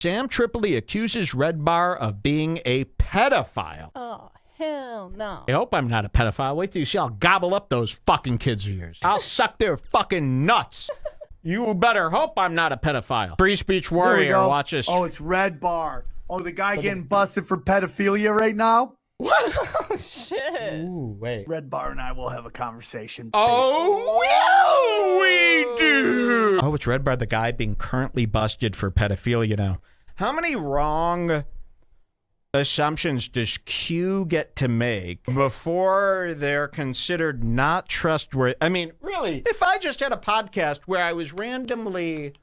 Sam Tripoli accuses Redbar of being a pedophile. Oh, hell no. I hope I'm not a pedophile. Wait till you see I'll gobble up those fucking kids of yours. I'll suck their fucking nuts. You better hope I'm not a pedophile. Free speech warrior, watch this. Oh, it's Redbar. Oh, the guy getting busted for pedophilia right now? What? Oh, shit. Ooh, wait. Redbar and I will have a conversation. Oh, we do. Oh, it's Redbar, the guy being currently busted for pedophilia now. How many wrong assumptions does Q get to make before they're considered not trustworthy? I mean, really, if I just had a podcast where I was randomly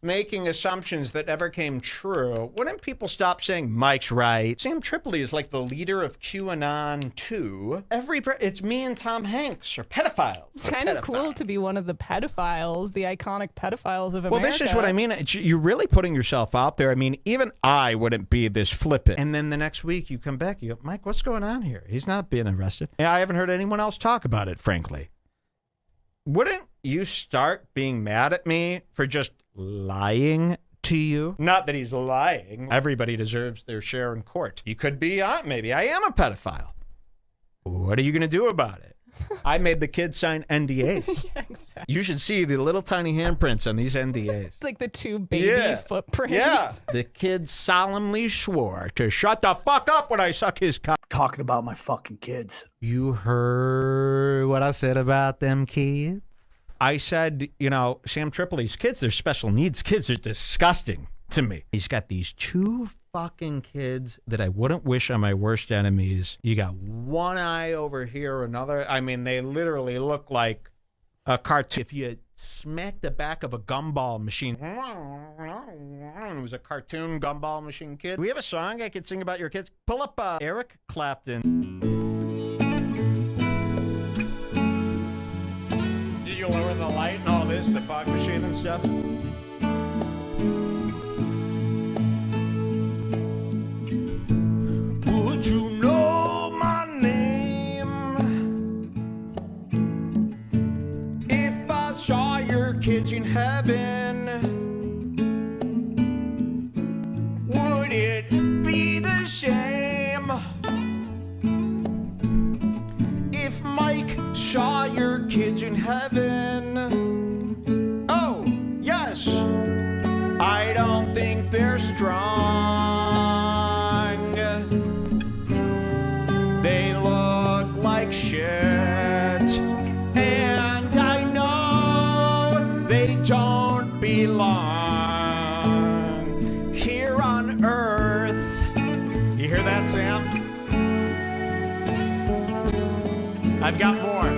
making assumptions that never came true, wouldn't people stop saying Mike's right? Sam Tripoli is like the leader of QAnon too. It's me and Tom Hanks are pedophiles. It's kind of cool to be one of the pedophiles, the iconic pedophiles of America. Well, this is what I mean. You're really putting yourself out there. I mean, even I wouldn't be this flippant. And then the next week you come back, you go, Mike, what's going on here? He's not being arrested. Yeah, I haven't heard anyone else talk about it, frankly. Wouldn't you start being mad at me for just lying to you? Not that he's lying. Everybody deserves their share in court. You could be, maybe I am a pedophile. What are you going to do about it? I made the kids sign NDAs. Yeah, exactly. You should see the little tiny handprints on these NDAs. It's like the two baby footprints. Yeah. The kid solemnly swore to shut the fuck up when I suck his cock. Talking about my fucking kids. You heard what I said about them kids? I said, you know, Sam Tripoli's kids, they're special needs kids. They're disgusting to me. He's got these two fucking kids that I wouldn't wish on my worst enemies. You got one eye over here, another. I mean, they literally look like a cartoon. If you smack the back of a gumball machine, it was a cartoon gumball machine kid. Do we have a song I could sing about your kids? Pull up Eric Clapton. Did you lower the light and all this, the fog machine and stuff? Would you know my name if I saw your kids in heaven? Would it be the same if Mike saw your kids in heaven? Oh, yes. I don't think they're strong. They look like shit. And I know they don't belong here on Earth. You hear that, Sam? I've got more.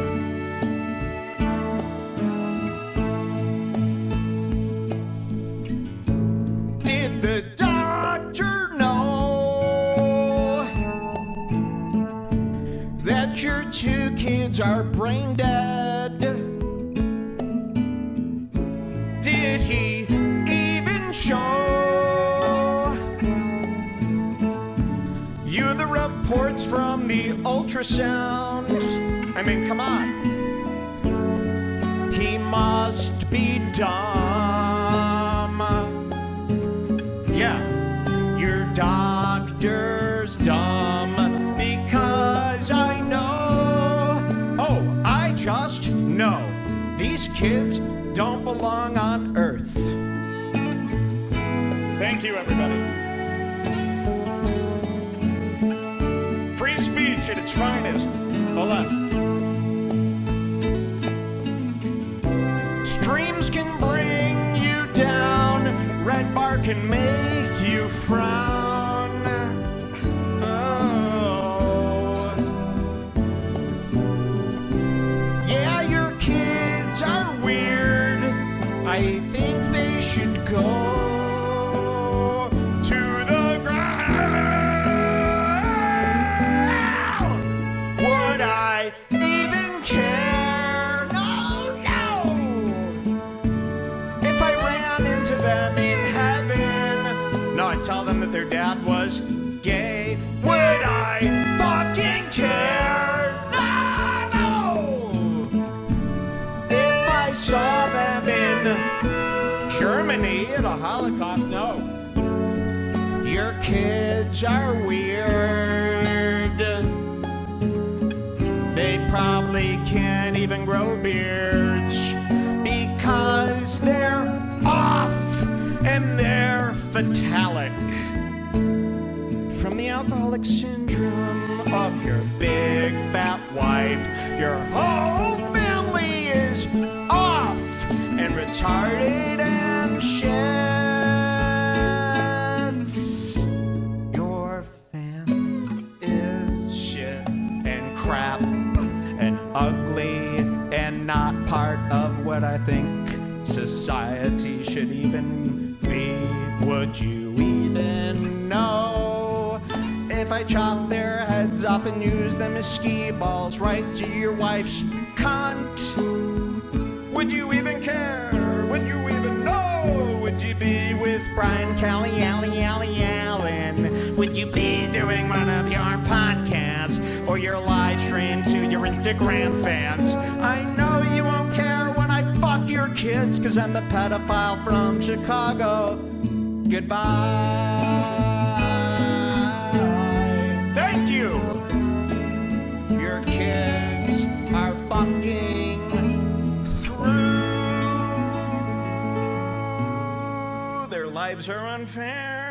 Did the doctor know that your two kids are brain dead? Did he even show you the reports from the ultrasound? I mean, come on. He must be dumb. Yeah, your doctor's dumb because I know. Oh, I just know. These kids don't belong on Earth. Thank you, everybody. Free speech at its finest. Hold on. Streams can bring you down. Redbar can make you frown. Oh. Yeah, your kids are weird. I think they should go to the ground. Would I even care? No, no. If I ran into them in heaven, no, I'd tell them that their dad was gay. Would I fucking care? No, no. If I saw them in Germany at a Holocaust, no. Your kids are weird. They probably can't even grow beards because they're off and they're phallic from the alcoholic syndrome of your big fat wife. Your whole family is off and retarded and shits. Your family is shit and crap and ugly and not part of what I think society should even be. Would you even know if I chop their heads off and use them as skee balls right to your wife's cunt? Would you even care? Would you even know? Would you be with Brian Callie, Allen? Would you be doing one of your podcasts or your live stream to your Instagram fans? I know you won't care when I fuck your kids, cause I'm the pedophile from Chicago. Goodbye. Thank you. Your kids are fucking through. Their lives are unfair.